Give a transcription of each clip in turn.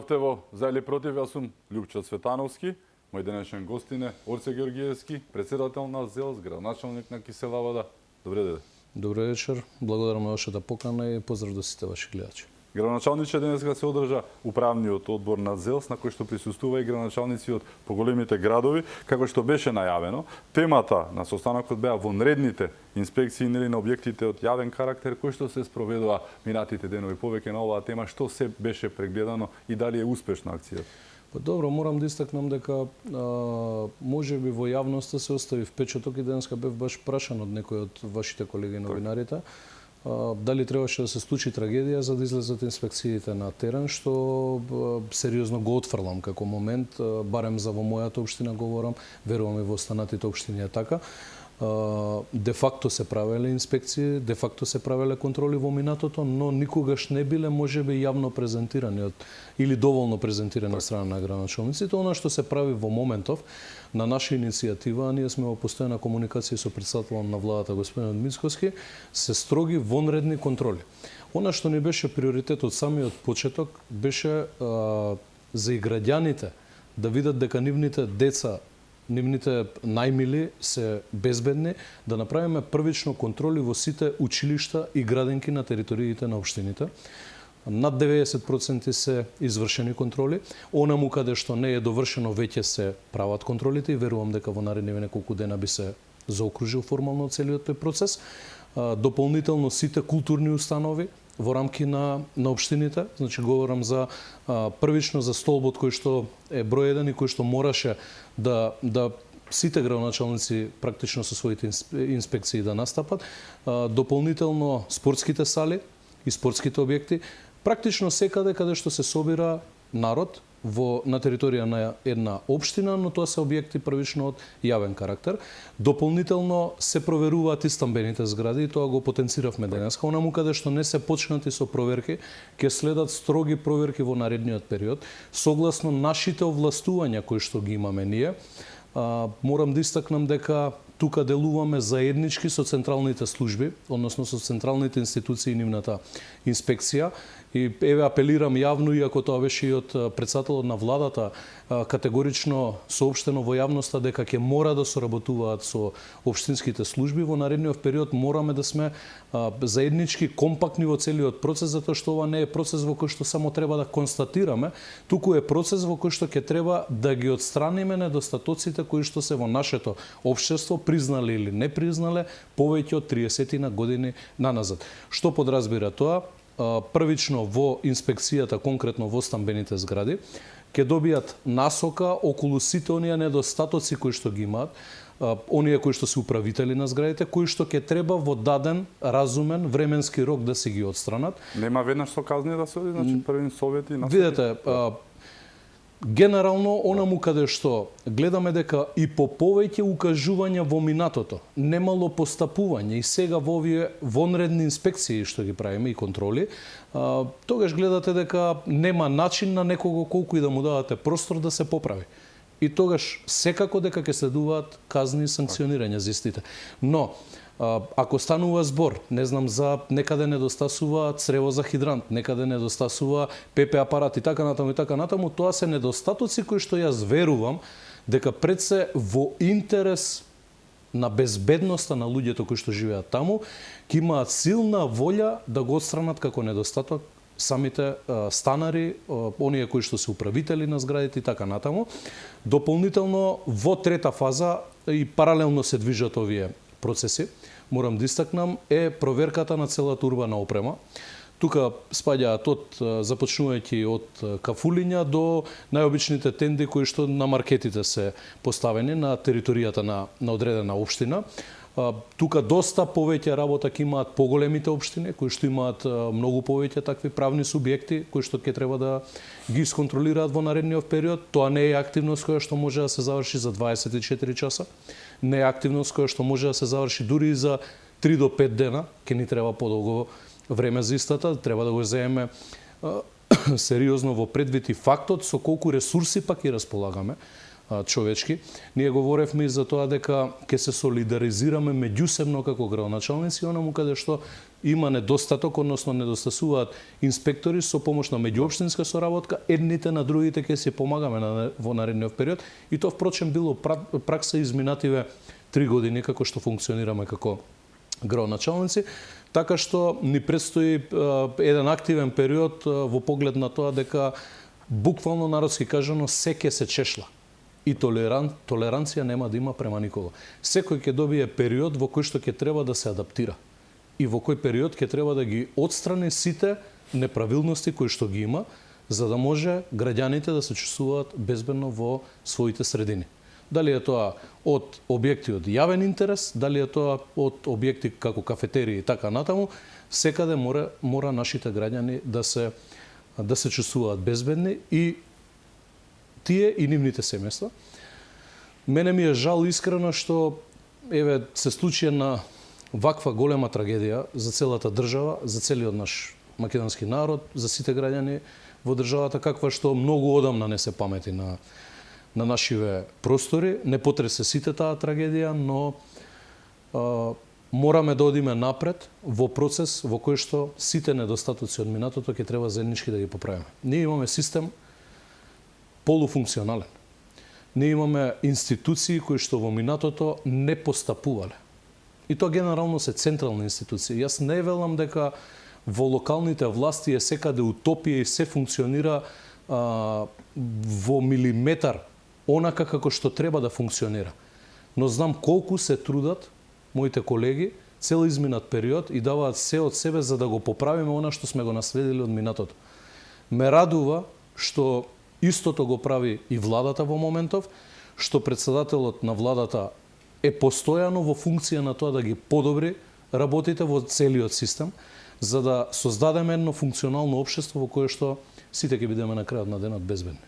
Дојдовте во За или против, јас сум Љупчо Цветановски, мој денешен гостин е Орце Георгиевски, председател на ЗЕЛС, градоначалник на Кисела Вода. Добре ден. Добре вечер, благодарам на вашата покана и поздрав до сите ваши гледачи. Градоначалниче, денеска се одржа управниот одбор на ЗЕЛС, на кој што присуствува и градоначалници од поголемите градови, како што беше најавено. Темата на состанокот беа вонредните инспекции нели на објектите од јавен карактер, кои што се спроведува минатите денови. Повеќе на оваа тема, што се беше прегледано и дали е успешна акцијата? Па добро, морам да истакнам дека можеби во јавноста се остави впечаток и денеска бев баш прашан од некој од вашите колеги новинарите. Дали требаше да се случи трагедија за да излезат инспекциите на терен, што сериозно го отфрлам како момент, барем за во мојата општина говорам, верувам и во останатите општини е така. Де факто се правеле инспекции, де факто се правеле контроли во минатото, но никогаш не биле можеби јавно презентирани или доволно презентирани од страна на градоначалниците. Она што се прави во моментов на наша иницијатива, ние сме во постојана комуникација со председателот на владата господинот Мицкоски, се строги вонредни контроли. Она што ни беше приоритет од самиот почеток беше за и граѓаните да видат дека нивните деца, нивните најмили се безбедни, да направиме првично контроли во сите училишта и градинки на териториите на општините. Над 90% се извршени контроли. Онаму каде што не е довршено, веќе се прават контролите и верувам дека во наредни неколку дена би се заокружил формално целиот тој процес. Дополнително сите културни установи во рамки на општините, значи говорам за првично за столбот кој што е број 1 и кој што мораше да сите градоначалници практично со своите инспекции да настапат, дополнително спортските сали и спортските објекти, практично секаде каде што се собира народ на територија на една општина, но тоа се објекти првично од јавен карактер. Дополнително се проверуваат и стамбените згради и тоа го потенциравме денеска. Онаму каде што не се почнати со проверки, ќе следат строги проверки во наредниот период, согласно нашите овластувања кои што ги имаме ние. Морам да истакнам дека тука делуваме заеднички со централните служби, односно со централните институции и нивната инспекција. И еве апелирам јавно, иако тоа беше и од председателот на владата категорично соопштено во јавноста дека ќе мора да соработуваат со општинските служби, во наредниот период мораме да сме заеднички компактни во целиот процес, затоа што ова не е процес во кој што само треба да констатираме, туку е процес во кој што ќе треба да ги отстраниме недостатоците кои што се во нашето општество, признале или не признале, повеќе од 30 години наназад. Што подразбира тоа? Првично во инспекцијата, конкретно во стамбените згради, ќе добијат насока околу сите оние недостатоци кои што ги имаат, оние кои што се управители на зградите, кои што ќе треба во даден разумен временски рок да се ги отстранат. Нема веднаш со казни да се оди, значи први совети на видете, генерално, онаму каде што гледаме дека и по повеќе укажувања во минатото немало постапување и сега во овие вонредни инспекции што ги правиме и контроли, тогаш гледате дека нема начин на некого колку и да му дадате простор да се поправи. И тогаш секако дека ќе следуваат казни и санкционирања за истите. Но ако станува збор, не знам, за некаде недостасува црево за хидрант, некаде недостасува ПП апарат и така натаму, тоа се недостатоци кои што јас верувам дека пред се во интерес на безбедноста на луѓето кои што живеат таму, ќе имаат силна волја да го отстранат како недостаток самите станари, оние кои што се управители на зградите и така натаму. Дополнително во трета фаза и паралелно се движат овие процеси, морам да истакнам, е проверката на целата урбана опрема. Тука спаѓаат започнувајќи од кафулиња до најобичните тенди кои што на маркетите се поставени на територијата на одредена општина. Тука доста повеќе работа ќе имаат поголемите општини, кои што имаат многу повеќе такви правни субјекти, кои што ќе треба да ги исконтролираат во наредниот период. Тоа не е активност која што може да се заврши за 24 часа. Не е активност која што може да се заврши дури и за 3 до 5 дена. Ќе ни треба подолго време за истата. Треба да го земеме сериозно во предвид и фактот со колку ресурси пак и располагаме. човечки. Ние говоревме и за тоа дека ќе се солидаризираме меѓусебно како градоначалници, онаму каде што има недостаток, односно недостасуваат инспектори со помош на меѓуопштинска соработка, едните на другите ќе се помагаме во наредниот период и тоа впрочем било пракса изминативе 3 години како што функционираме како градоначалници, така што ни предстои еден активен период во поглед на тоа дека буквално народски кажано се ќе се чешла. И толеранција нема да има према никого. Секој ќе добие период во кој што ќе треба да се адаптира. И во кој период ќе треба да ги отстрани сите неправилности кои што ги има, за да може граѓаните да се чувствуваат безбедно во своите средини. Дали е тоа од објекти од јавен интерес, дали е тоа од објекти како кафетерии и така натаму, секаде мора нашите граѓани да се чувствуваат безбедни и тие и нивните семејства. Мене ми е жал искрено што се случи на ваква голема трагедија за целата држава, за целиот наш македонски народ, за сите граѓани во државата, каква што многу одамна не се памети на нашиве простори. Не потресе сите таа трагедија, но мораме да одиме напред во процес во кој што сите недостатоци од минатото ќе треба заеднички да ги поправиме. Ние имаме систем полуфункционален. Ние имаме институции кои што во минатото не постапувале. И тоа генерално се централни институции. Јас не велам дека во локалните власти е секаде утопија и се функционира во милиметар онака како што треба да функционира. Но знам колку се трудат моите колеги цел изминат период и даваат се од себе за да го поправиме она што сме го наследили од минатото. Ме радува што истото го прави и владата во моментов, што председателот на владата е постојано во функција на тоа да ги подобри работите во целиот систем, за да создадеме едно функционално општество во кое што сите ќе бидеме на крајот на денот безбедни.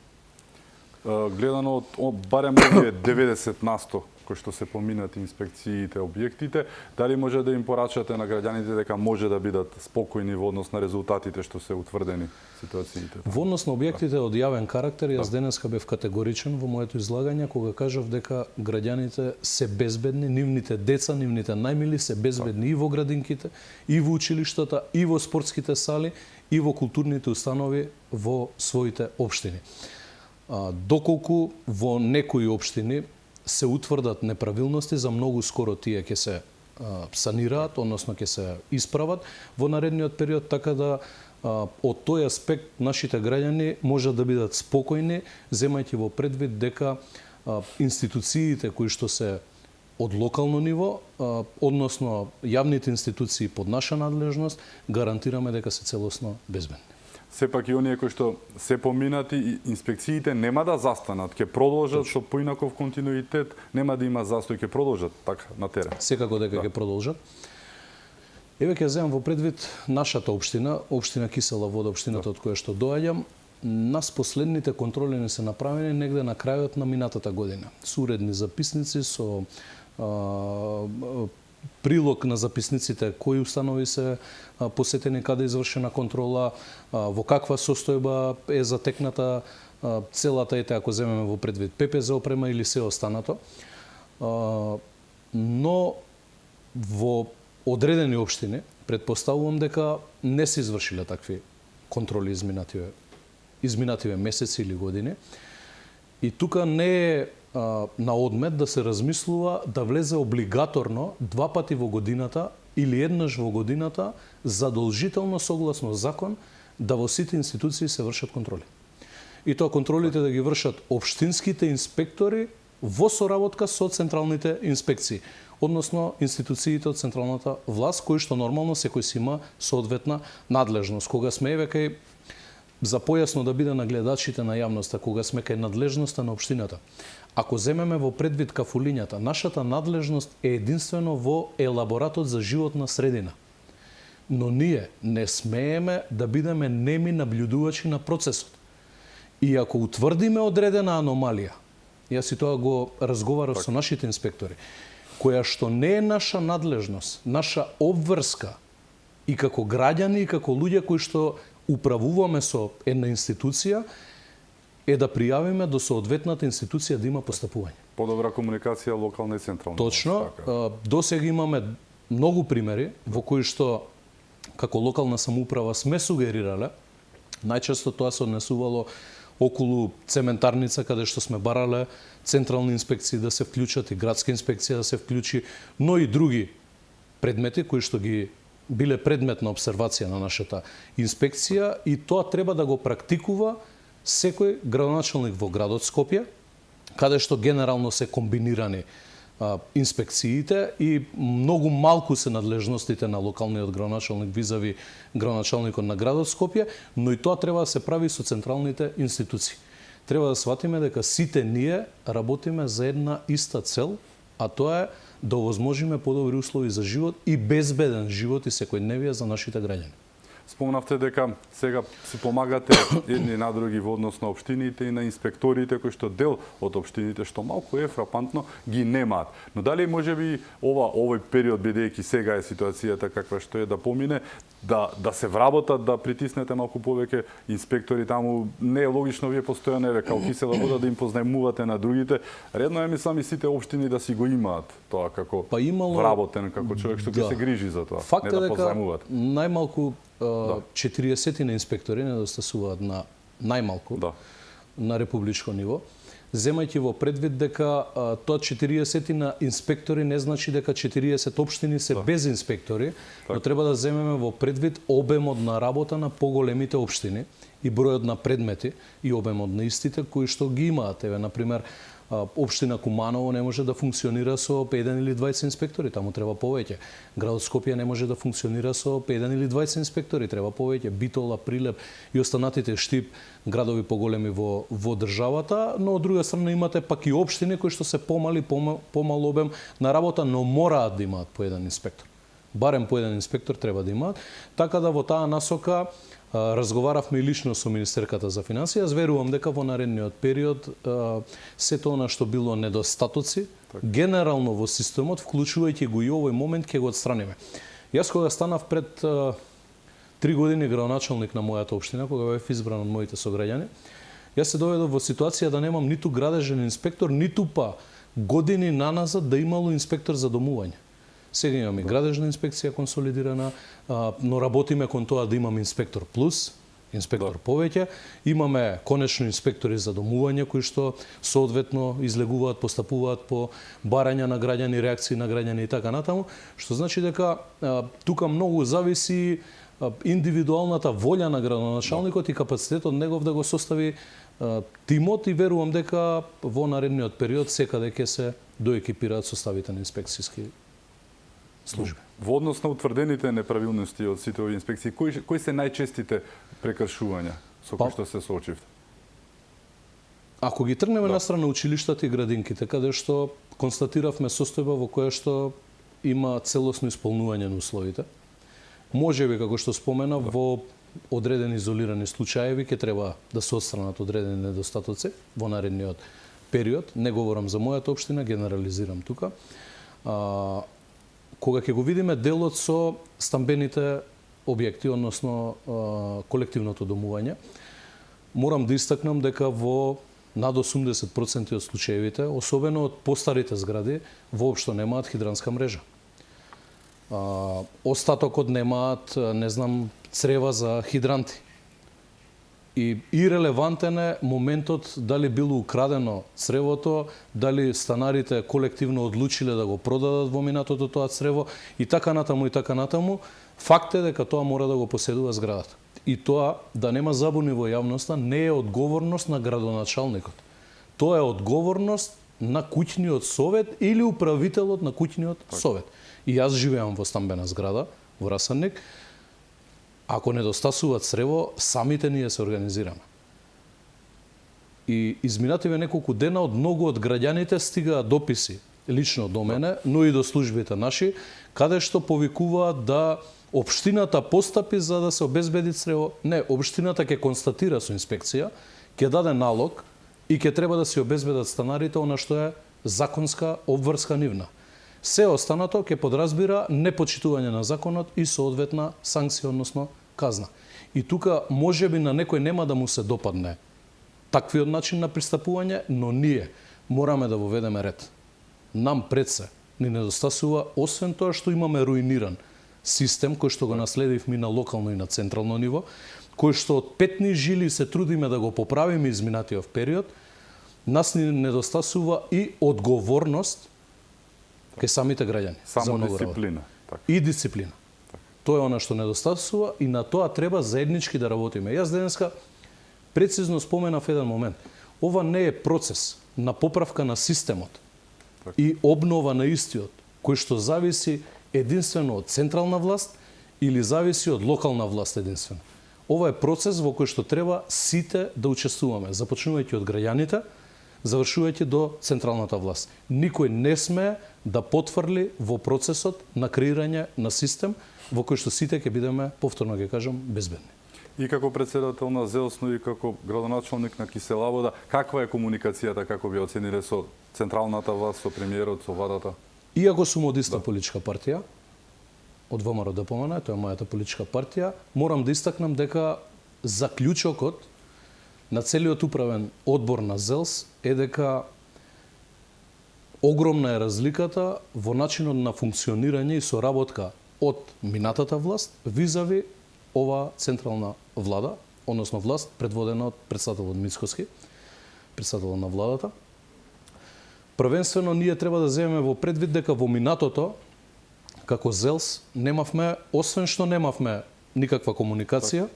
Гледано од барем овие 90% кои што се поминати инспекциите, објектите, дали може да им порачате на граѓаните дека може да бидат спокојни во однос на резултатите што се утврдени ситуациите? Во однос на објектите од јавен карактер, јас денеска бев категоричен во моето излагање кога кажав дека граѓаните се безбедни, нивните деца, нивните најмили се безбедни и во градинките, и во училиштата, и во спортските сали, и во културните установи во своите општини. Доколку во некои општини се утврдат неправилности, за многу скоро тие ќе се санираат, односно ќе се исправат во наредниот период, така да од тој аспект нашите граѓани можат да бидат спокојни, земајќи во предвид дека институциите кои што се од локално ниво, односно јавните институции под наша надлежност, гарантираме дека се целосно безбедни. Сепак и оние кои што се поминати, инспекциите нема да застанат, ќе продолжат со поинаков континуитет, нема да има застој, ќе продолжат така на терен. Секако дека ќе продолжат. Еве ќе земам во предвид нашата општина, општина Кисела Вода, општината од која што доаѓам. Нас последните контроли не се направени негде на крајот на минатата година. Со уредни записници, со прилог на записниците кои установи се посетени, каде извршена контрола, во каква состојба е затекната целата, ако земеме во предвид ППЗ опрема или се останато. Но во одредени општини претпоставувам дека не се извршиле такви контроли изминативе месеци или години. И тука не е на одмет да се размислува да влезе облигаторно 2 пати во годината или еднаш во годината задолжително согласно закон да во сите институции се вршат контроли. И тоа контролите да ги вршат општинските инспектори во соработка со централните инспекции, односно институциите од централната власт, кои што нормално секој си има соодветна надлежност. Кога сме кај, за појасно да биде на гледачите на јавноста, кога сме кај надлежноста на општината, ако земеме во предвид кафулињата, нашата надлежност е единствено во елаборатот за животна средина. Но ние не смееме да бидеме неми наблюдувачи на процесот. И ако утврдиме одредена аномалија, јас и тоа го разговарав со нашите инспектори, која што не е наша надлежност, наша обврска и како граѓани и како луѓе кои што управуваме со една институција, е да пријавиме до соодветната институција да има постапување. Подобра комуникација локална и централна. Точно. Досега имаме многу примери во кои што како локална самоуправа сме сугерирале, најчесто тоа се однесувало околу цементарница, каде што сме барале централни инспекции да се вклучат и градска инспекција да се вклучи, но и други предмети кои што ги биле предмет на обсервација на нашата инспекција, и тоа треба да го практикува секој градоначалник во градот Скопје, каде што генерално се комбинирани инспекциите и многу малку се надлежностите на локалниот градоначалник визави градоначалникот на градот Скопје, но и тоа треба да се прави со централните институции. Треба да сватиме дека сите ние работиме за една иста цел, а тоа е да овозможиме подобри услови за живот и безбеден живот и секојдневие за нашите граѓани. Спомнавте дека сега си помагате едни на други во однос на општините и на инспекторите кои што дел од општините, што малку е фрапантно, ги немаат. Но дали можеби овој период, бидејќи сега е ситуацијата каква што е, да помине, да се вработат, да притиснете малку повеќе инспектори таму? Не е логично вие постојано еве као кисела вода да им познајмувате на другите. Редно е, мислам, и сите општини да си го имаат тоа како вработен, како човек што ќе се грижи за тоа, факт не да дека познајмуваат. Најмалку 40 инспектори недостасуваат на најмалку на републичко ниво, земајќи во предвид дека тоа 40 инспектори не значи дека 40 општини се без инспектори, но треба да земеме во предвид обемот на работа на поголемите општини и бројот на предмети и обемот на истите кои што ги имаат. Еве, например, општина Куманово не може да функционира со 1 или 20 инспектори, таму треба повеќе. Градот Скопје не може да функционира со 1 или 20 инспектори, треба повеќе. Битола, Прилеп и останатите Штип, градови поголеми во државата, но од друга страна имате пак и општини кои што се помали, помал обем на работа, но мораат да имаат по еден инспектор. Барем по еден инспектор треба да имаат, така да во таа насока разговаравме и лично со Министерката за финансија. Јас верувам дека во наредниот период сето она што било недостатоци, генерално во системот, вклучувајќи го и овој момент, ќе го отстраниме. Јас кога станав пред 3 години градоначалник на мојата општина, кога бев избран од моите сограѓани, јас се доведов во ситуација да немам ниту градежен инспектор, ниту па години наназад да имало инспектор за домување. Сега имаме градежна инспекција консолидирана, но работиме кон тоа да имаме инспектор плюс, инспектор повеќе. Имаме конечно инспектори за домување кои што соодветно излегуваат, постапуваат по барања на граѓани, реакции на граѓани и така натаму, што значи дека тука многу зависи индивидуалната волја на градоначалникот и капацитетот негов да го состави тимот, и верувам дека во наредниот период секаде ќе се доекипираат составите на инспекцијски служби. Во однос на утврдените неправилности од сите овие инспекции, кои се најчестите прекршувања со кои што се соочивте? Ако ги тргнеме настрана училиштата и градинките, каде што констатиравме состојба во која што има целосно исполнување на условите, можеби, како што спомена, во одредени изолирани случаеви ќе треба да се отстранат одредени недостатоци во наредниот период. Не говорам за мојата општина, генерализирам тука. Кога ќе го видиме делот со стамбените објекти, односно колективното домување, морам да истакнам дека во над 80% од случаевите, особено од постарите згради, воопшто немаат хидранска мрежа. Остатокот немаат, не знам, црева за хидранти. И ирелевантен е моментот дали било украдено цревото, дали станарите колективно одлучиле да го продадат во минатото тоа црево и така натаму и така натаму. Факт е дека тоа мора да го поседува зградата. И тоа, да нема забуни во јавноста, не е одговорност на градоначалникот. Тоа е одговорност на куќниот совет или управителот на куќниот совет. И јас живеам во стамбена зграда во Расанник. Ако недостасува црево, самите ние се организираме. И изминативе неколку дена од многу од граѓаните стигаат дописи лично до мене, но и до службите наши, каде што повикуваат да општината постапи за да се обезбеди црево. Не, општината ќе констатира со инспекција, ќе даде налог и ќе треба да се обезбедат станарите она што е законска обврска нивна. Се останато ќе подразбира непочитување на законот и соодветна санкција, односно казна. И тука можеби на некој нема да му се допадне таквиот начин на пристапување, но ние мораме да воведеме ред. Нам пред се ни недостасува, освен тоа што имаме руиниран систем кој што го наследивме на локално и на централно ниво, кој што од петни жили се трудиме да го поправиме изминатиот период, нас ни недостасува и одговорност кај самите граѓани. Само дисциплина. И дисциплина. Тоа е она што недостасува и на тоа треба заеднички да работиме. Јас денеска прецизно споменав еден момент. Ова не е процес на поправка на системот и обнова на истиот, кој што зависи единствено од централна власт или зависи од локална власт единствено. Ова е процес во кој што треба сите да учествуваме, започнувајќи од граѓаните, завршувајќи до централната власт. Никој не смее да потврли во процесот на креирање на систем во кој што сите ќе бидеме, повторно ќе кажам, безбедни. И како председател на ЗЕЛС, но и како градоначалник на Киселавода, каква е комуникацијата, како би оцениле со централната власт, со премиерот, со владата? Иако сум од иста политичка партија, од ВМРО ДПМН, тоа е мојата политичка партија, морам да истакнам дека заклучокот на целиот управен одбор на ЗЕЛС е дека огромна е разликата во начинот на функционирање и соработка од минатата власт визави ова централна влада, односно власт предводена од председателот Мицкоски, председателот на владата. Првенствено ние треба да земеме во предвид дека во минатото како ЗЕЛС немавме, освен што немавме никаква комуникација,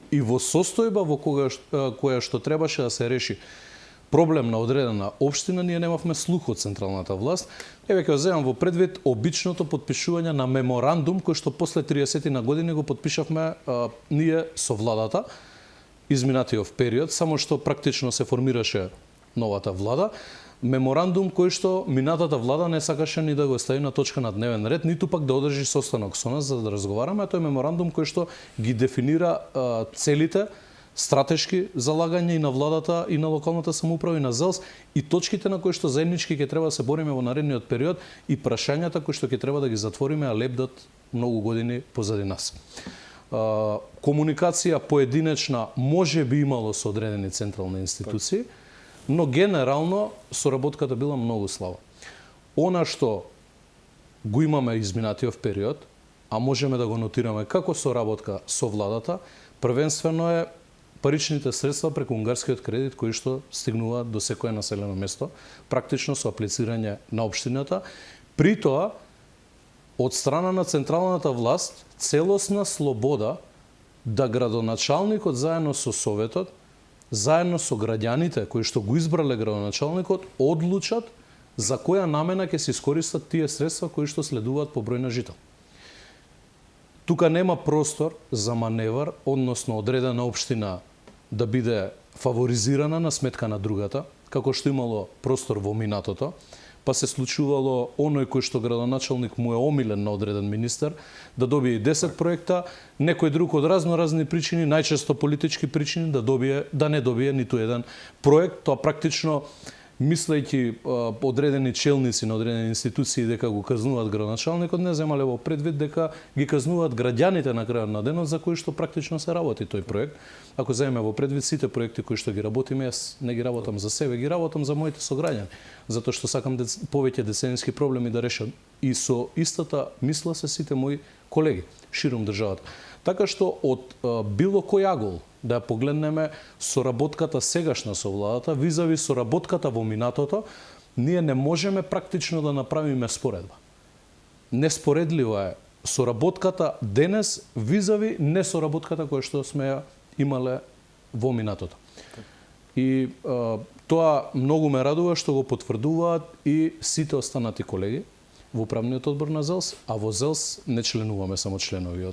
и во состојба во која што требаше да се реши проблем на одредена општина, ние немавме слух од централната власт. Еве ќе земам во предвид обичното потпишување на меморандум кој што после 30 на години го потпишавме ние со владата изминатиот период, само што практично се формираше новата влада. Меморандум кој што минатата влада не сакаше ни да го стави на точка на дневен ред, ниту пак да одржи состанок со нас за да разговараме, а тој меморандум кој што ги дефинира целите стратешки залагања и на владата и на локалната самоуправа и на ЗЕЛС и точките на кои што заеднички ќе треба да се бориме во наредниот период и прашањата кои што ќе треба да ги затвориме, а лебдат многу години позади нас. Комуникација поединечна може би имало со одредени централни институции, но генерално соработката била многу слаба. Она што го имаме изминатиот период, а можеме да го нотираме како соработка со владата, првенствено е паричните средства преку унгарскиот кредит кои што стигнуваат до секое населено место, практично со аплицирање на општината. При тоа, од страна на централната власт, целосна слобода да градоначалникот заедно со советот, заедно со граѓаните кои што го избрале градоначалникот, одлучат за која намена ќе се искористат тие средства кои што следуваат по број на жител. Тука нема простор за маневар, односно одредена општина да биде фаворизирана на сметка на другата, како што имало простор во минатото, па се случувало оној кој што градоначалник му е омилен на одреден министер, да добие 10 проекта, некој друг од разни причини, најчесто политички причини, да не добие ниту еден проект. Тоа практично, мислејќи одредени челници на одредени институции дека го казнуваат градоначалникот, не земале во предвид дека ги казнуваат граѓаните на крајот на денот за кои што практично се работи тој проект. Ако земеме во предвид сите проекти кои што ги работиме, јас не ги работам за себе, ги работам за моите сограѓани, затоа што сакам повеќе деценски проблеми да решам. И со истата мисла се сите мои колеги широм државата. Така што од било кој агол да ја погледнеме соработката сегашна со владата, визави соработката во минатото, ние не можеме практично да направиме споредба. Неспоредлива е соработката денес визави несоработката која што сме ја имале во минатото. И тоа многу ме радува што го потврдуваат и сите останати колеги во управниот одбор на ЗЕЛС, а во ЗЕЛС не членуваме само членови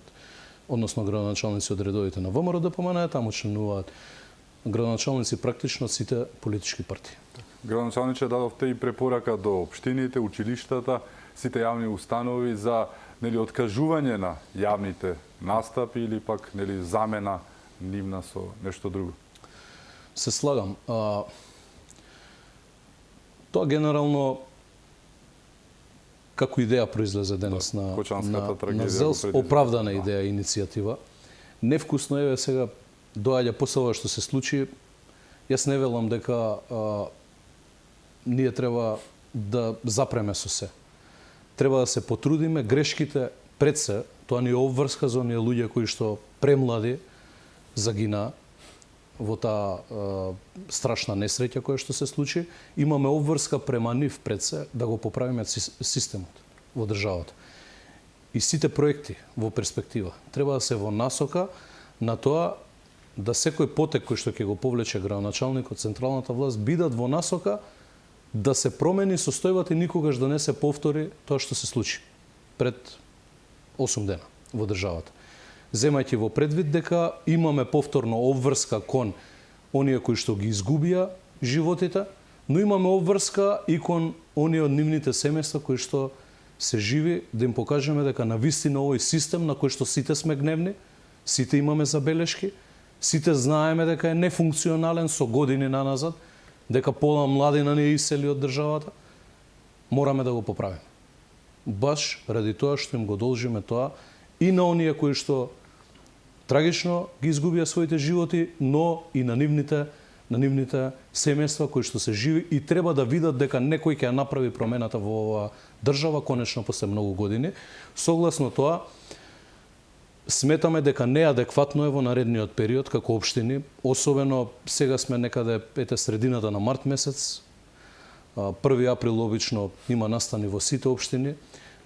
односно градоначалници од редовите на ВМРО ДПМН, таму членуваат градоначалници практично сите политички партии. Градоначалниче, дадовте и препорака до општините, училиштата, сите јавни установи за откажување на јавните настапи или пак замена нивна со нешто друго. Се слагам. Тоа генерално како идеја произлезе денес на ЗЕЛС, оправдана идеја, иницијатива. Невкусно е сега доаѓа после ова што се случи, јас не велам дека ние треба да запреме со се. Треба да се потрудиме, грешките пред се, тоа ни е обврска за оние луѓе кои што премлади загина во таа страшна несреќа која што се случи. Имаме обврска према нив пред се да го поправиме системот во државата. И сите проекти во перспектива треба да се во насока на тоа да секој потек кој што ќе го повлече градоначалникот, централната власт, бидат во насока да се промени состојбата и никогаш да не се повтори тоа што се случи пред 8 дена во државата. Земајќи во предвид дека имаме повторно обврска кон оние кои што ги изгубија животите, но имаме обврска и кон оние од нивните семејства кои што се живи, да им покажеме дека на вистина овој систем на кој што сите сме гневни, сите имаме забелешки, сите знаеме дека е нефункционален со години наназад, дека пола младина не исели од државата, мораме да го поправиме. Баш ради тоа што им го должиме тоа и на оние кои што трагично ги изгубија своите животи, но и на нивните семејства кои што се живи и треба да видат дека некој ќе ја направи промената во оваа држава конечно после многу години. Согласно тоа, сметаме дека неадекватно е во наредниот период како општини, особено сега сме некаде средината на март месец. 1 април обично има настани во сите општини.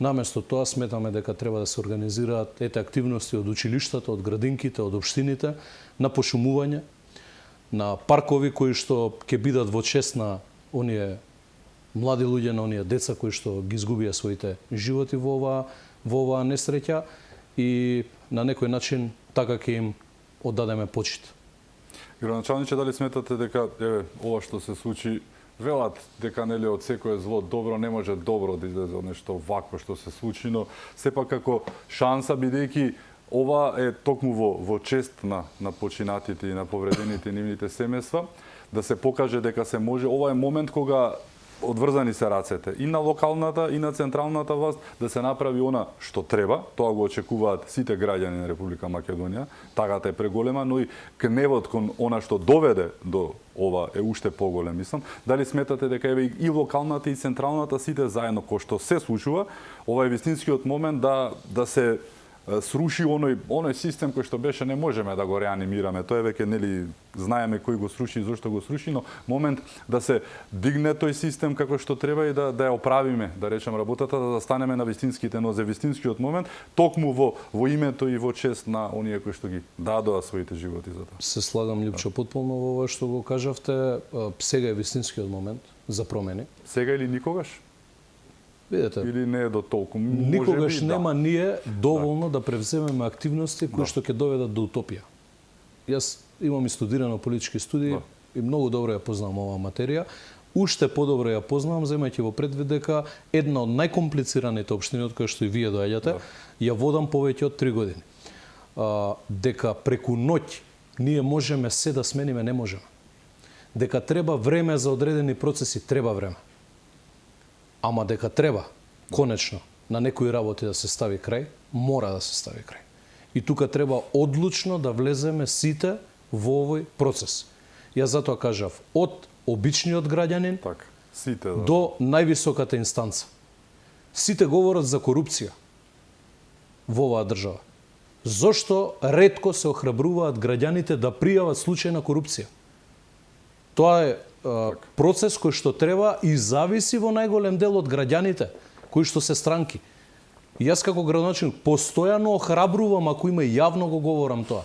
Наместо тоа сметаме дека треба да се организираат активности од училиштата, од градинките, од општините на пошумување, на паркови кои што ќе бидат во чест на оние млади луѓе, на оние деца кои што ги изгубија своите животи во оваа несреќа и на некој начин така ќе им оддадеме почит. Градоначалниче, дали сметате дека ова што се случи, велат дека нели од секое зло добро не може добро да излезе од нешто вакво што се случи, но сепак како шанса, бидејќи ова е токму во чест на починатите и на повредените нивните семејства, да се покаже дека се може. Ова е момент кога одврзани се рацете и на локалната и на централната власт да се направи она што треба. Тоа го очекуваат сите граѓани на Република Македонија. Тагата е преголема, но и гневот кон она што доведе до ова е уште поголем, мислам. Дали сметате дека еве и локалната и централната сите заедно кој што се случува, ова е вистинскиот момент да се сруши оној систем кој што беше, не можеме да го реанимираме. Тоа е веќе нели знаеме кој го сруши и зошто го сруши, но момент да се дигне тој систем како што треба и да ја оправиме, да речем работата, да застанеме на вистинските нозе, вистинскиот момент, токму во името и во чест на оние кои што ги дадоа своите животи за тоа. Се слагам, Лјупчо, потполно во ова што го кажавте. Сега е вистинскиот момент за промени. Сега или никогаш? Видете, или не е до толку. Никогаш нема ние доволно да превземеме активности кои што ќе доведат до утопија. Јас имам и студирано политички студии и многу добро ја познавам оваа материја. Уште подобро ја познавам, земајќи во предвид дека една од најкомплицираните општини од која што и вие доаѓате, ја водам повеќе од 3 години. Дека преку ноќ ние можеме се да смениме, не можеме. Дека треба време за одредени процеси, треба време. Ама дека треба, конечно, на некои работи да се стави крај, мора да се стави крај. И тука треба одлучно да влеземе сите во овој процес. Јас затоа кажав, од обичниот граѓанин сите, до највисоката инстанца. Сите говорат за корупција во оваа држава. Зошто ретко се охрабруваат граѓаните да пријават случај на корупција? Тоа е процес кој што треба и зависи во најголем дел од граѓаните кои што се странки. Јас како градоначалник постојано охрабрувам, ако има јавно го говорам тоа,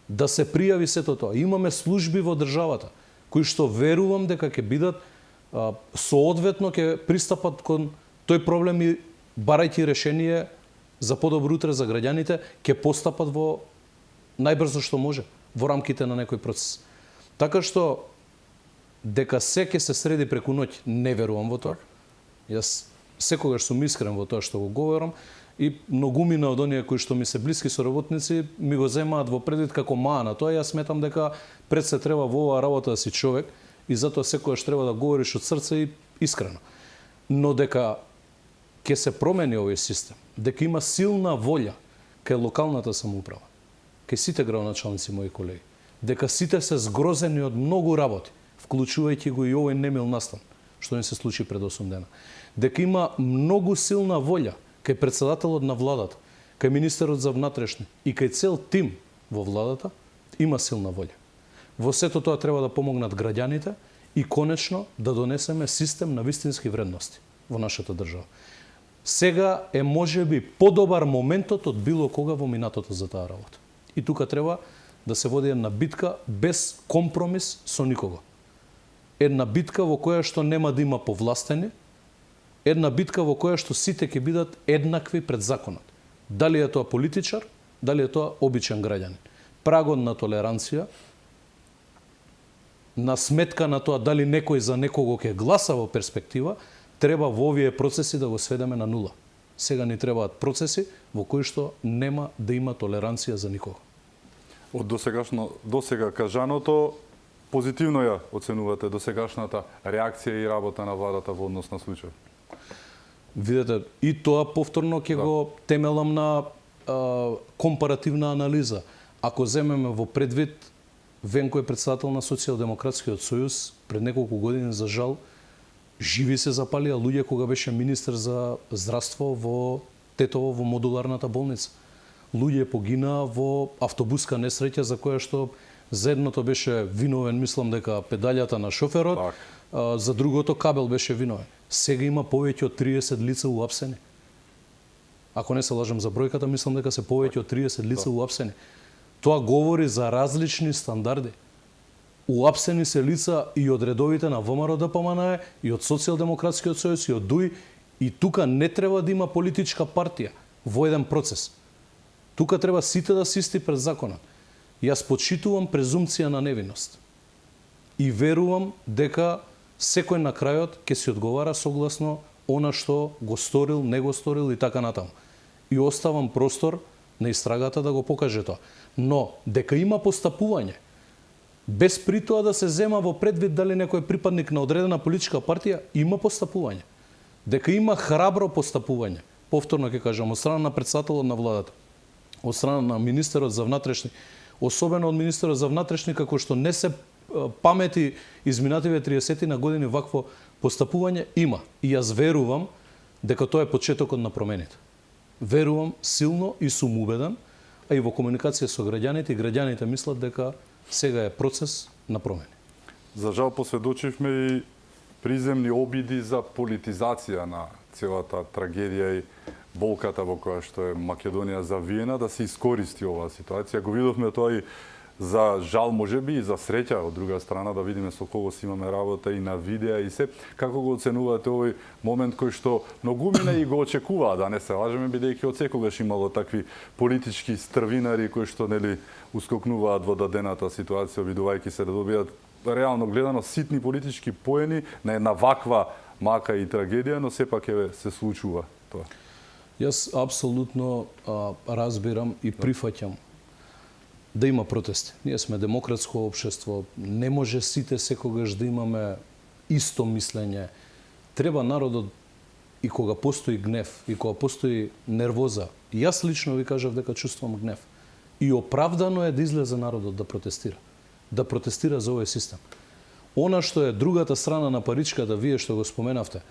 да се пријави сето тоа. Имаме служби во државата кои што верувам дека ќе бидат соодветно ќе пристапат кон тој проблем и барајќи решение за подобро утре за граѓаните, ќе постапат во најбрзо што може во рамките на некој процес. Така што дека се ќе се среди преку ноќ, не верувам во тоа. Јас секогаш сум искрен во тоа што го говорам и многумина од оние кои што ми се блиски соработници ми го земаат во предвид како мана. Тоа јас сметам дека пред се треба во оваа работа да си човек и затоа секогаш треба да говориш од срце и искрено. Но дека ќе се промени овој систем, дека има силна волја кај локалната самоуправа, кај сите градоначалници мои колеги, дека сите се згрозени од многу работи, вклучувајќи го и овој немил настан, што им се случи пред 8 дена. Дека има многу силна волја кај председателот на владата, кај министерот за внатрешни и кај цел тим во владата, има силна волја. Во сето тоа треба да помогнат граѓаните и конечно да донесеме систем на вистински вредности во нашата држава. Сега е можеби подобар моментот од било кога во минатото за таа работа. И тука треба да се води една битка без компромис со никого. Една битка во која што нема да има повластени, една битка во која што сите ќе бидат еднакви пред законот. Дали е тоа политичар, дали е тоа обичен граѓанин. Прагот на толеранција, на сметка на тоа дали некој за некого ќе гласа во перспектива, треба во овие процеси да го сведеме на нула. Сега ни требаат процеси во кои што нема да има толеранција за никого. Од досега кажаното, позитивно ја оценувате досегашната реакција и работа на владата во однос на случај? Видете, и тоа повторно ќе го темелам на компаративна анализа. Ако земеме во предвид, Венко е председател на Социјалдемократскиот сојуз, пред неколку години, за жал, живи се запалија луѓе кога беше министер за здравство во Тетово, во модуларната болница. Луѓе погинаа во автобуска несреќа за која што за едното беше виновен, мислам дека педалјата на шоферот, Так. За другото кабел беше виновен. Сега има повеќе од 30 лица уапсени. Ако не се лажам за бројката, мислам дека се повеќе од 30 лица уапсени. Тоа говори за различни стандарди. Уапсени се лица и од редовите на ВМРО ДПМНЕ, и од Социјалдемократскиот сојуз, и од ДУИ, и тука не треба да има политичка партија во еден процес. Тука треба сите да се исти пред законот. Јас почитувам презумпција на невиност. И верувам дека секој на крајот ќе си одговара согласно она што го сторил, не го сторил и така натаму. И оставам простор на истрагата да го покаже тоа. Но дека има постапување, без при тоа да се зема во предвид дали некој припадник на одредена политичка партија, има постапување. Дека има храбро постапување. Повторно ќе кажам, од страна на председателот на владата, од страна на министерот за внатрешни, особено од министерот за внатрешни, како што не се памети изминативе 30 на години вакво постапување, има. И јас верувам дека тоа е почетокот на промените. Верувам силно и сум убеден, а и во комуникација со граѓаните, и граѓаните мислат дека сега е процес на промени. За жал посведочивме и приземни обиди за политизација на целата трагедија и болката во која што е Македонија завиена, да се искористи оваа ситуација. Го видовме тоа и за жал можеби и за среќа, од друга страна да видиме со кого си имаме работа и на видеа и се. Како го оценувате овој момент кој што многумина и го очекуваа, да не се лажеме, бидејќи од секогаш имало такви политички стрвинари кои што нели ускокнуваат во дадената ситуација, обидувајќи се да добијат реално гледано ситни политички поени на една ваква мака и трагедија, но сепак се случува тоа. Јас апсолутно разбирам и прифаќам да има протести. Ние сме демократско општество, не може сите секогаш да имаме исто мислење. Треба народот, и кога постои гнев, и кога постои нервоза, јас лично ви кажав дека чувствувам гнев. И оправдано е да излезе народот да протестира. Да протестира за овој систем. Она што е другата страна на паричката, вие што го споменавте,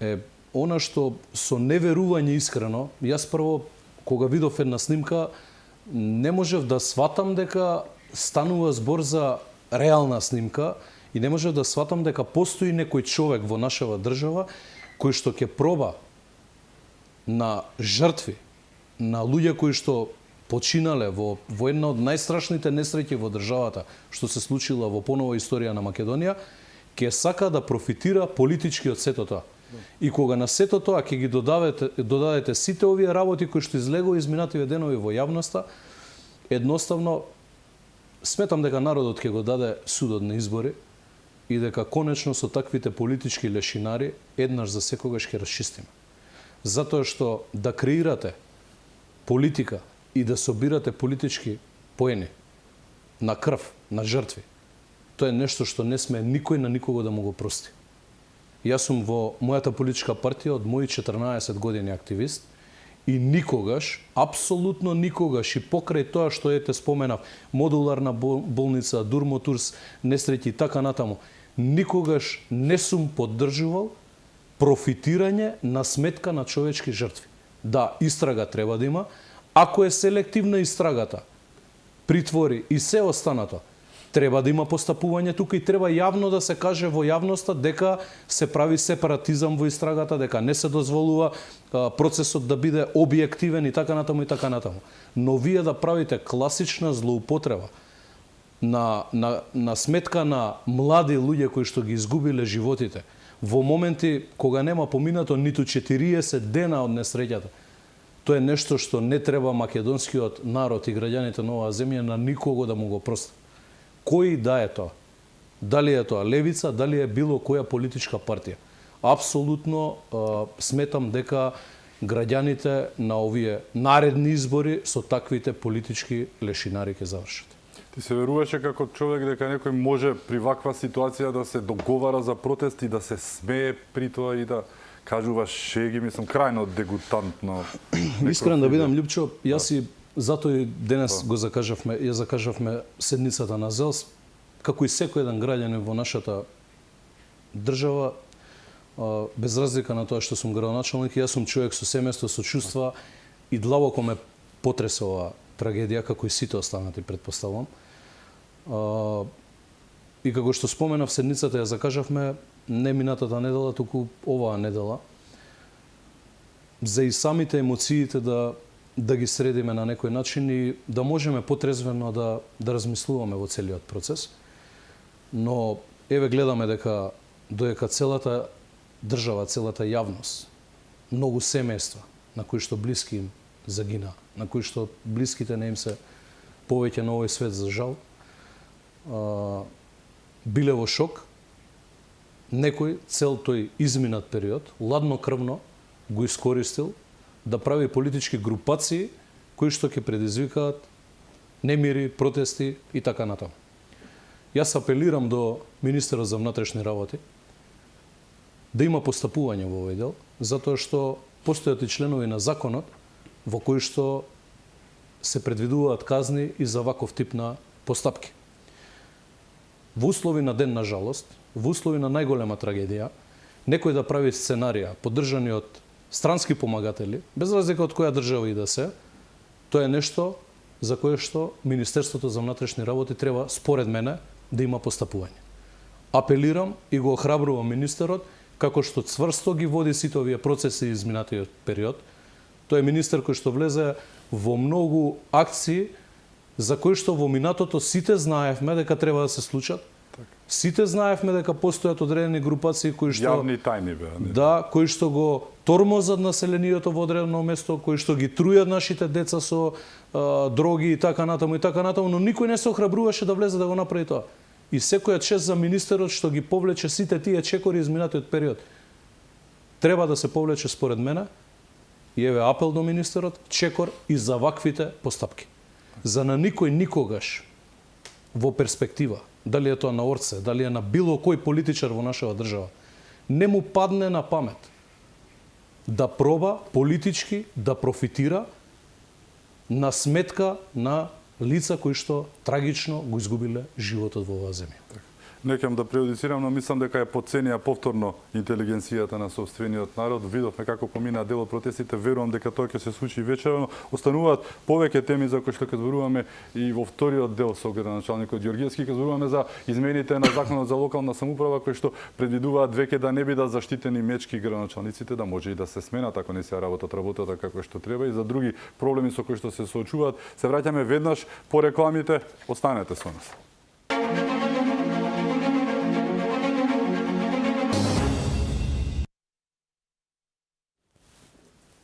е она што со неверување искрено, јас прво, кога видов една снимка, не можев да сватам дека станува збор за реална снимка и не можев да сватам дека постои некој човек во нашава држава кој што ќе проба на жртви, на луѓе кои што починале во една од најстрашните несреќи во државата, што се случила во понова историја на Македонија, ќе сака да профитира политички од сето тоа. И кога на сето тоа ќе ги додадете сите овие работи кои што излегува изминативе денови во јавноста, едноставно сметам дека народот ќе го даде судот на избори и дека конечно со таквите политички лешинари еднаш за секогаш ќе расчистиме. Затоа што да креирате политика и да собирате политички поени на крв, на жртви, тоа е нешто што не сме никој на никого да му го прости. Јас сум во мојата политичка партија од мои 14 години активист И никогаш, апсолутно никогаш, и покрај тоа што ете споменав, модуларна болница, Дурмотурс, несреќи и така натаму, никогаш не сум поддржувал профитирање на сметка на човечки жртви. Да, истрага треба да има. Ако е селективна истрагата, притвори и се останато, треба да има постапување тука и треба јавно да се каже во јавноста дека се прави сепаратизам во истрагата, дека не се дозволува процесот да биде објективен и така натаму и така натаму. Но вие да правите класична злоупотреба на сметка на млади луѓе кои што ги изгубиле животите во моменти кога нема поминато ниту 40 дена од несреќата. Тоа е нешто што не треба македонскиот народ и граѓаните на оваа земја на никого да му го прости. Кој да е тоа? Дали е тоа левица, дали е било која политичка партија? Апсолутно сметам дека граѓаните на овие наредни избори со таквите политички лешинари ќе завршат. Ти се веруваше како човек дека некој може при ваква ситуација да се договара за протест и да се смее при тоа и да кажува шеги, мислам, крајно дегутантно. Искрен да бидам, Љупчо, јас и затоа и денес го закажавме седницата на ЗЕЛС, како и секој еден граѓанин во нашата држава, без разлика на тоа што сум градоначалник, јас сум човек со семејство, со чувства и длабоко ме потресе оваа трагедија, како и сите останати, предпоставувам. И како што споменав, седницата ја закажавме не минатата недела, туку оваа недела, за и самите емоциите да ги средиме на некој начин и да можеме потрезвено да размислуваме во целиот процес. Но еве гледаме дека додека целата држава, целата јавност, многу семејства на кои што блиски им загина, на кои што блиските не им се повеќе на овој свет за жал, биле во шок. Некој цел тој изминат период ладнокрвно го искористил да прави политички групации кои што ќе предизвикаат немири, протести и така натаму. Јас апелирам до министерот за внатрешни работи да има постапување во овој дел, затоа што постојат и членови на законот во кои што се предвидуваат казни и за ваков тип на постапки. Во услови на ден на жалост, во услови на најголема трагедија, некој да прави сценарија поддржани од странски помагатели, без разлика од која држава и да се, тоа е нешто за кое што Министерството за внатрешни работи треба, според мене, да има постапување. Апелирам и го охрабрувам министерот, како што цврсто ги води сите овие процеси изминатиот период. Тој е министер кој што влезе во многу акции за кои што во минатото сите знаевме дека треба да се случат. Сите знаевме дека постојат одредени групации кои што јавни тајни беа. Да, кои што го тормозат населението во одредено место, кои што ги трујат нашите деца со дроги и така натаму, но никој не се охрабруваше да влезе да го направи тоа. И секоја чест за министерот што ги повлече сите тие чекори изминатиот период. Треба да се повлече според мене, и еве апел до министерот, чекор и за ваквите постапки. За на никој никогаш во перспектива, дали е тоа на Орце, дали е на било кој политичар во нашава држава, не му падне на памет да проба политички да профитира на сметка на лица кои што трагично го изгубиле животот во оваа земја. Некам да преодицирам, но мислам дека е подценија повторно интелигенцијата на сопствениот народ. Видовме како помина дел од протестите, верувам дека тоа ќе се случи вечерно. Остануваат повеќе теми за кои што ќе зборуваме и во вториот дел со градоначалникот Ѓоргиевски, ќе зборуваме за измените на законот за локална самоуправа кои што предвидуваат веќе да не бидат заштитени мечки градоначалниците, да може и да се сменат ако не се работат работата како што треба, и за други проблеми со кои што се соочуваат. Се враќаме веднаш по рекламите, останете со нас.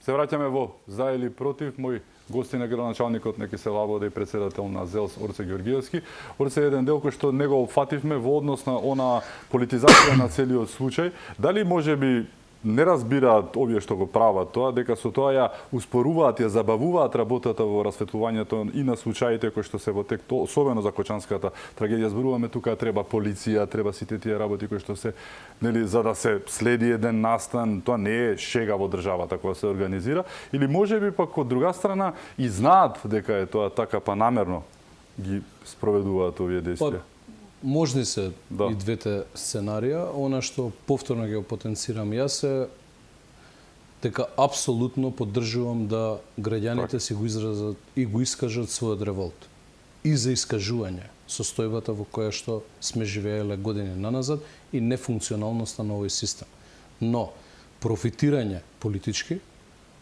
Се враќаме во за или против. Мој гости на градоначалникот Некисе Лабода и председател на ЗЕЛС Орце Ѓоргиевски. Орце е еден дел кој што не го опфативме во однос на она политизација на целиот случај. Дали можеби не разбираат овие што го прават тоа, дека со тоа ја успоруваат, ја забавуваат работата во расветлувањето и на случаите кои што се во тек, особено за Кочанската трагедија. Зборуваме тука треба полиција, треба сите тие работи кои што се, нели, за да се следи еден настан, тоа не е шега во државата која се организира, или можеби пак од друга страна и знаат дека е тоа така, па намерно ги спроведуваат овие действија. Можни се и двете сценарија. Она што повторно ќе го потенцирам јас е дека апсолутно поддржувам да граѓаните си го изразат и го искажат својот револт. И за искажување состојбата во која што сме живееле години наназад и нефункционалноста на овој систем. Но профитирање политички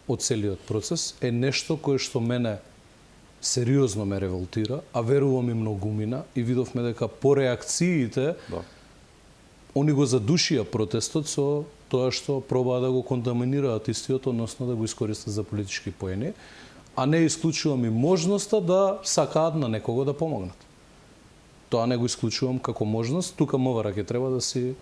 од целиот процес е нешто кое што мене сериозно ме револтира, а верувам и многумина, и видовме дека по реакциите они го задушија протестот со тоа што пробаа да го контаминираат истиот, односно да го искористат за политички поени, а не исклучувам и можноста да сакаат на некого да помогнат. Тоа не го исклучувам како можност, тука МВР ќе треба да си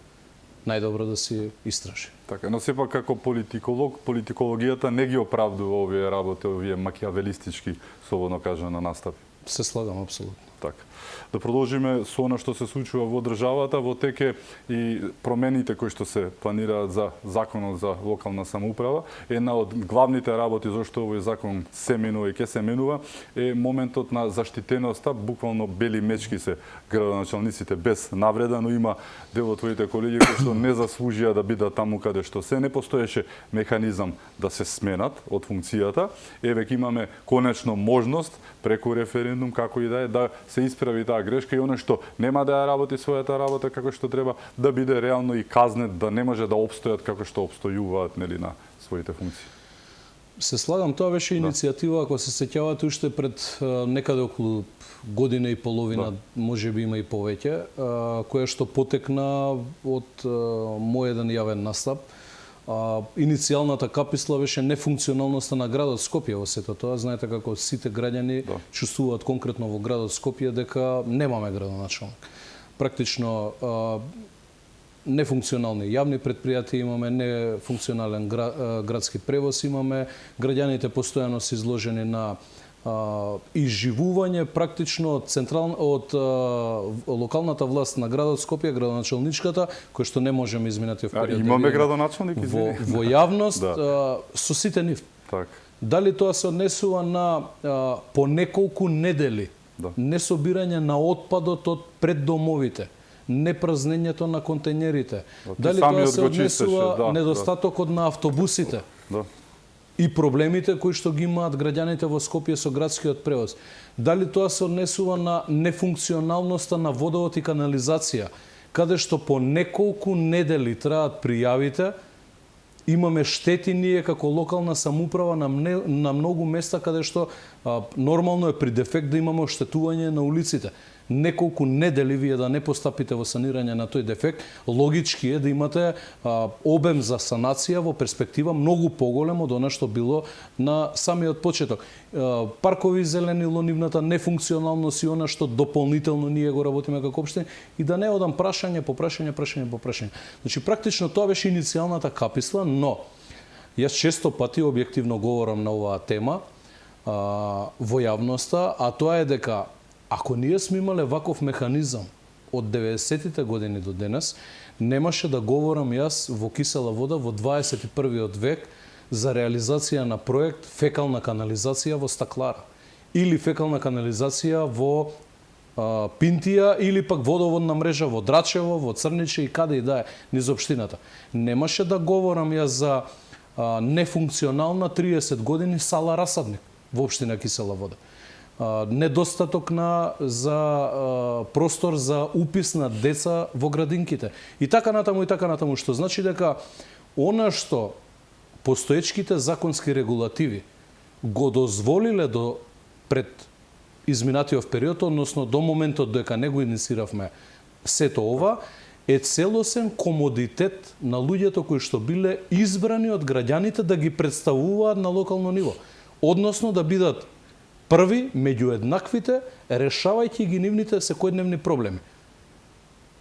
најдобро да си истражи. Така, но сепак како политиколог, политикологијата не ги оправдува овие работи, овие макијавелистички, слободно кажано, настапи. Се слагам апсолутно. Така. Да продолжиме со она што се случува во државата, во теке и промените кои што се планираат за законот за локална самоуправа. Една од главните работи зашто овој закон се менува и ќе се менува е моментот на заштитеноста, буквално бели мечки се градоначалниците без навреда, но има дел од твоите колеги кои што не заслужија да бидат таму каде што се, не постоеше механизам да се сменат од функцијата. Еве ќе имаме конечно можност преку референдум, како и да се исправи таа грешка и оно што нема да ја работи својата работа како што треба, да биде реално и казнет, да не може да опстојат како што опстојуваат, нели, на своите функции. Се слагам, тоа беше иницијатива, ако се сеќавате, уште пред некаде околу година и половина, можеби има и повеќе, која што потекна од мој еден јавен настап. Иницијалната каписла беше нефункционалноста на градот Скопје во сето тоа. Знаете како сите граѓани чувствуваат конкретно во градот Скопје дека немаме градоначалник. Практично нефункционални јавни предпријатија имаме, нефункционален градски превоз имаме, граѓаните постојано се изложени на изживување практично од локалната власт на градот Скопје, градоначалничката, кој што не можеме изминати в период. Имаме градоначалник, во јавност со сите нив. Дали тоа се однесува на по неколку недели несобирање на отпадот од пред домовите, непразнењето на контејнерите. Дали тоа се однесува недостатокот на автобусите? И проблемите кои што ги имаат граѓаните во Скопје со градскиот превоз. Дали тоа се однесува на нефункционалноста на водовод и канализација, каде што по неколку недели траат пријавите, имаме штети ние како локална самоуправа на многу места каде што нормално е при дефект да имаме оштетување на улиците. Неколку недели вие да не постапите во санирање на тој дефект, логички е да имате обем за санација во перспектива многу поголем од она што било на самиот почеток. Паркови зелени, лонивната нефункционалност и она што дополнително ние го работиме како општина, и да не одам прашање по прашање. Значи практично тоа беше иницијалната каписла, но јас често пати објективно говорам на оваа тема во јавноста, а тоа е дека ако ние сме имале ваков механизам од 90-тите години до денес, немаше да говорам јас во кисела вода во 21-виот век за реализација на проект фекална канализација во Стаклара или фекална канализација во Пинтија или пак водоводна мрежа во Драчево, во Црниче и каде и да е низ општината. Немаше да говорам јас за нефункционална 30 години сала расадник во општина Кисела вода. Недостаток за простор за упис на деца во градинките. И така натаму, што значи дека она што постоечките законски регулативи го дозволиле до пред изминатиот период, односно до моментот дека не го иницииравме сето ова, е целосен комодитет на луѓето кои што биле избрани од граѓаните да ги представуваат на локално ниво. Односно да бидат први меѓу еднаквите, решавајќи ги нивните секојдневни проблеми.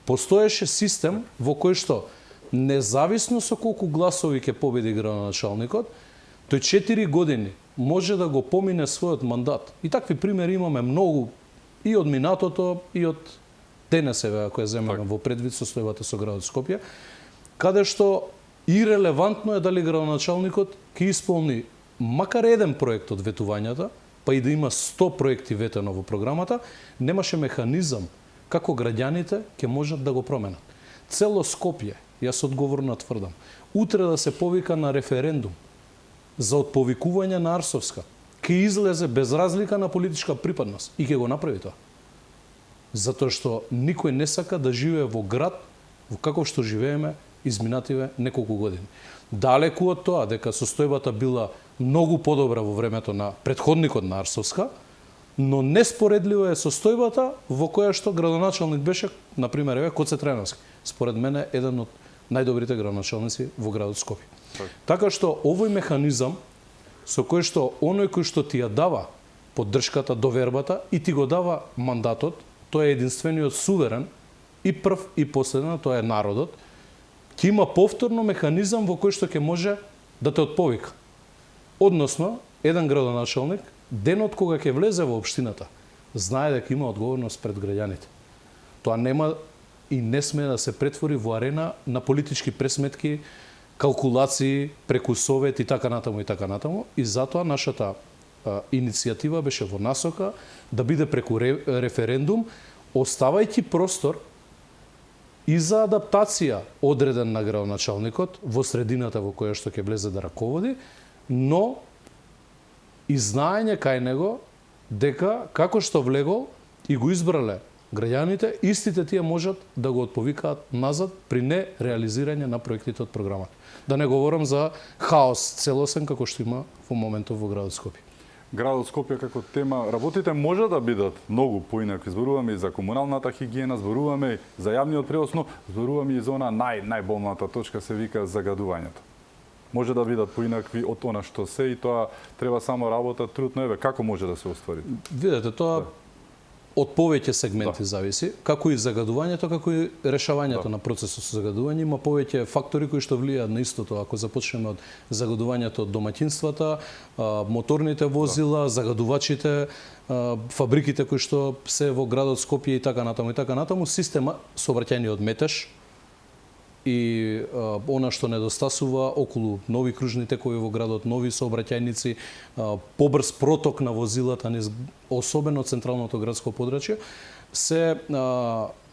Постоеше систем во кој што независно со колку гласови ќе победи градоначалникот, тој 4 години може да го помине својот мандат. И такви примери имаме многу и од минатото и од денес, ако ја земеме во предвид состојбата со градот Скопје, каде што ирелевантно е дали градоначалникот ќе исполни макар еден проект од ветувањата, па и да има 100 проекти ветено во програмата, немаше механизам како граѓаните ќе можат да го променат. Цело Скопје, јас одговорно тврдам, утре да се повика на референдум за отповикување на Арсовска, ќе излезе без разлика на политичка припадност и ќе го направи тоа. Затоа што никој не сака да живее во град во каков што живееме изминативе неколку години. Далеку од тоа дека состојбата била многу подобра во времето на претходникот на Арсовска, но неспоредливо е состојбата во која што градоначалник беше, на пример, Коце Треновски. Според мене еден од најдобрите градоначалници во градот Скопје. Така што овој механизам со кој што оној кој што ти ја дава поддршката, довербата и ти го дава мандатот, тој е единствениот суверен и прв и последен, тоа е народот, ќе има повторно механизам во кој што ќе може да те отповика. Односно, еден градоначалник, денот кога ќе влезе во општината, знае дека има одговорност пред граѓаните. Тоа нема и не сме да се претвори во арена на политички пресметки, калкулации, преку совет и така натаму. И затоа нашата иницијатива беше во насока да биде преку референдум, оставајќи простор и за адаптација одреден на градоначалникот во средината во која што ќе влезе да раководи, но и знаење кај него дека како што влегол и го избрале граѓаните, истите тие можат да го отповикаат назад при нереализирање на проектите од програмата. Да не говорам за хаос целосен како што има во моментов во градот Скопје. Градот Скопје како тема, работите може да бидат многу поинаки. Зборуваме и за комуналната хигиена, зборуваме и за јавниот превоз, но зборуваме и за она најболната точка се вика загадувањето. Може да бидат поинакви од она што се и тоа треба само работа, труд, но еве како може да се оствари? Видете, тоа од повеќе сегменти зависи, како и загадувањето, како и решавањето на процесот со загадување. Има повеќе фактори кои што влијаат на истото. Ако започнеме од загадувањето од домаќинствата, моторните возила, загадувачите, фабриките кои што се во градот Скопје и така натаму, система сообраќајниот метеж и она што недостасува околу нови кружни текови во градот, нови сообраќајници, побрз проток на возилата низ особено централното градско подрачје, се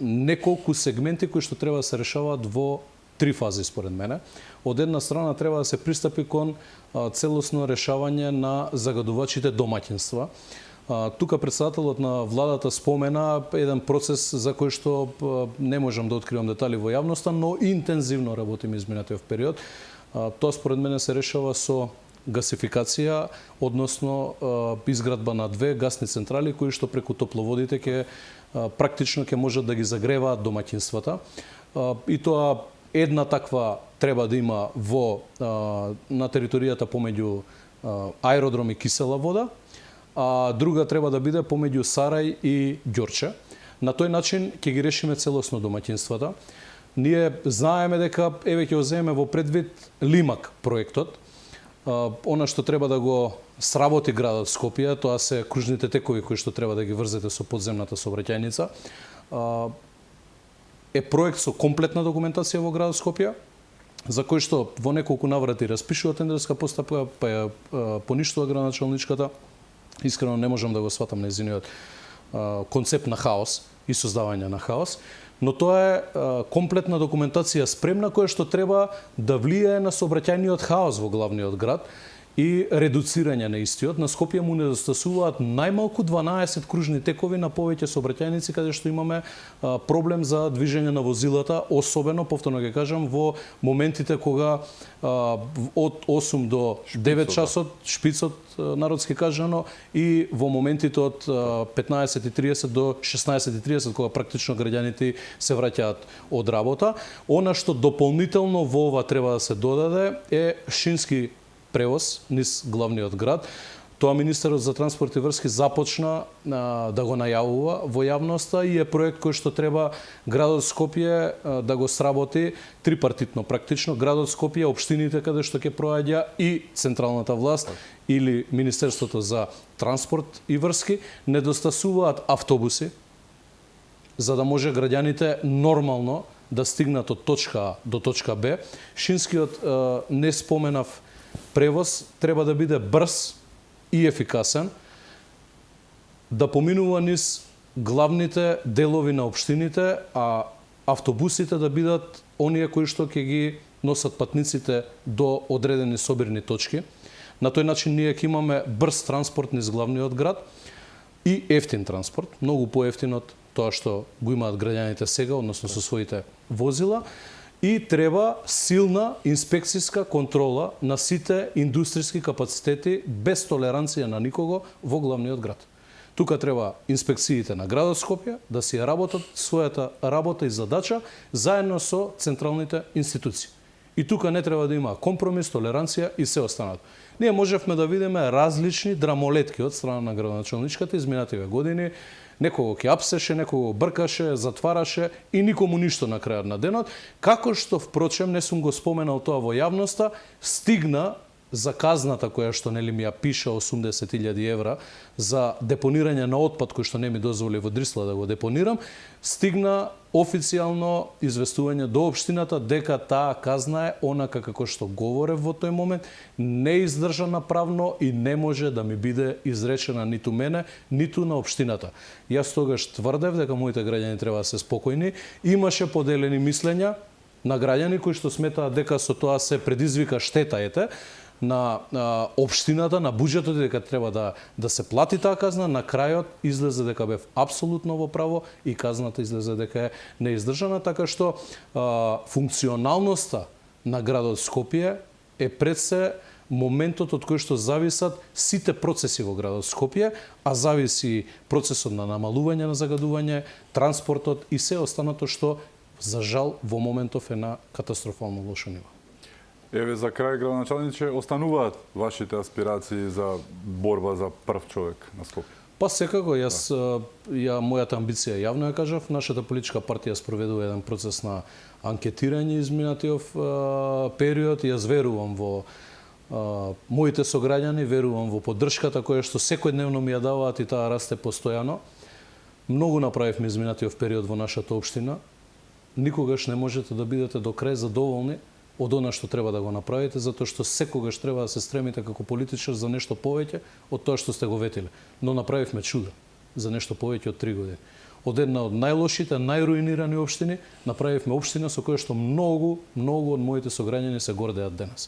неколку сегменти кои што треба да се решаваат во 3 фази според мене. Од една страна треба да се пристапи кон целосно решавање на загадувачите домаќинства. Тука председателот на владата спомена еден процес за кој што не можам да откривам детали во јавноста, но интензивно работиме изминатиот период. Тоа според мене се решава со гасификација, односно изградба на 2 гасни централи кои што преку топловодите ќе практично ќе можат да ги загреваат домаќинствата. И тоа една таква треба да има на територијата помеѓу аеродром и кисела вода, а друга треба да биде помеѓу Сарај и Ѓорче. На тој начин ќе ги решиме целосно домаќинствата. Ние знаеме дека еве ќе го земеме во предвид Лимак проектот. Она што треба да го сработи градот Скопје, тоа се кружните текови кои што треба да ги врзете со подземната сообраќајница. Е проект со комплетна документација во градот Скопје, за кој што во неколку наврати распишува тендерска постапка, па ја поништува градоначалничката. Искрено не можам да го сватам нејзиниот концепт на хаос и создавање на хаос, но тоа е комплетна документација спремна која што треба да влијае на сообраќајниот хаос во главниот град и редуцирање на истиот. На Скопје му недостасуваат најмалку 12 кружни текови на повеќе сообраќајници каде што имаме проблем за движење на возилата, особено, повторно ќе кажам, во моментите кога од 8 до 9 часот, шпицот народски кажано, и во моментите од 15:30 до 16:30, кога практично граѓаните се враќаат од работа. Она што дополнително во ова треба да се додаде е шински превоз низ главниот град. Тоа министерот за транспорт и врски започна да го најавува во јавноста и е проект кој што треба градот Скопје да го сработи трипартитно практично. Градот Скопје, општините каде што ќе проаѓа и централната власт или Министерството за транспорт и врски недостасуваат автобуси за да може граѓаните нормално да стигнат од точка А до точка Б. Шинскиот не споменав превоз треба да биде брз и ефикасен, да поминува низ главните делови на општините, а автобусите да бидат оние кои што ќе ги носат патниците до одредени собирни точки. На тој начин ние ќе имаме брз транспорт низ главниот град и ефтин транспорт, многу поевтин од тоа што го имаат граѓаните сега, односно со своите возила. И треба силна инспекцијска контрола на сите индустријски капацитети без толеранција на никого во главниот град. Тука треба инспекциите на градот Скопје да си работат својата работа и задача заедно со централните институции. И тука не треба да има компромис, толеранција и се останато. Ние можевме да видиме различни драмолетки од страна на градоначалничката изминативе години. Некого ќе апсеше, некого бркаше, затвараше и никому ништо на крајот на денот. Како што, впрочем, не сум го споменал тоа во јавноста, стигна за казната која што нели ми ја пиша 80.000 евра за депонирање на отпад кој што не ми дозволи во Дрисла да го депонирам, стигна официјално известување до општината дека таа казна е онака како што говорев во тој момент, не издржана правно и не може да ми биде изречена ниту мене, ниту на општината. Јас тогаш тврдев дека моите граѓани треба да се спокојни, имаше поделени мислења на граѓани кои што сметаат дека со тоа се предизвика штета на општината, на буџетот, дека треба да се плати таа казна. На крајот излезе дека бев апсолутно во право и казната излезе дека е неиздржана, така што функционалноста на градот Скопје е пред се моментот од кој што зависат сите процеси во градот Скопје, а зависи процесот на намалување на загадување, транспортот и се останато што за жал во моментов е на катастрофално лошо ниво. Еве за крај, градоначалниче, остануваат вашите аспирации за борба за прв човек на Скопје? Па секако, мојата амбиција јавно ја кажав, нашата политичка партија спроведува еден процес на анкетирање изминатиот период и јас верувам во моите сограѓани, верувам во поддршката која што секојдневно ми ја даваат и таа расте постојано. Многу направивме изминатиот период во нашата општина. Никогаш не можете да бидете до крај задоволни од она што треба да го направите, затоа што секогаш треба да се стремите како политичар за нешто повеќе од тоа што сте го ветиле. Но направивме чуда за нешто повеќе од 3 години. Од една од најлошите, најруинирани општини, направивме општина со која што многу од моите сограѓани се гордеат денес.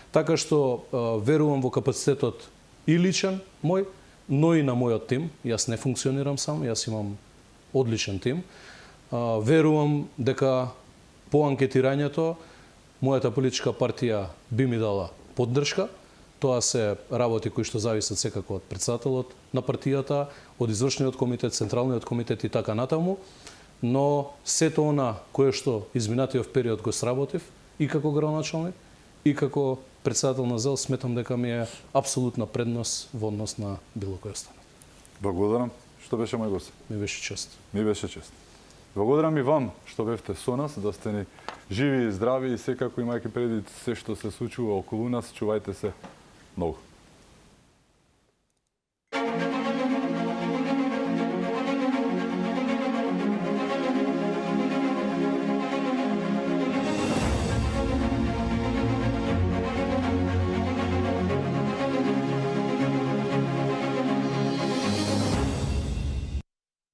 Така што верувам во капацитетот и личен мој, но и на мојот тим. Јас не функционирам сам, јас имам одличен тим. Верувам дека по анкетирањето мојата политичка партија би ми дала поддршка. Тоа се работи кои што зависат секако од претседателот на партијата, од извршниот комитет, централниот комитет и така натаму, но сето она кое што изминатиот период го сработив и како градоначалник и како претседател на ЗЕЛ, сметам дека ми е апсолутна предност во однос на било кој останат. Благодарам што беше мој гост. Ми беше чест. Ми беше чест. Благодарам и вам што бевте со нас, да сте ни живи и здрави и секако имајќи предвид се што се случува околу нас, чувајте се многу.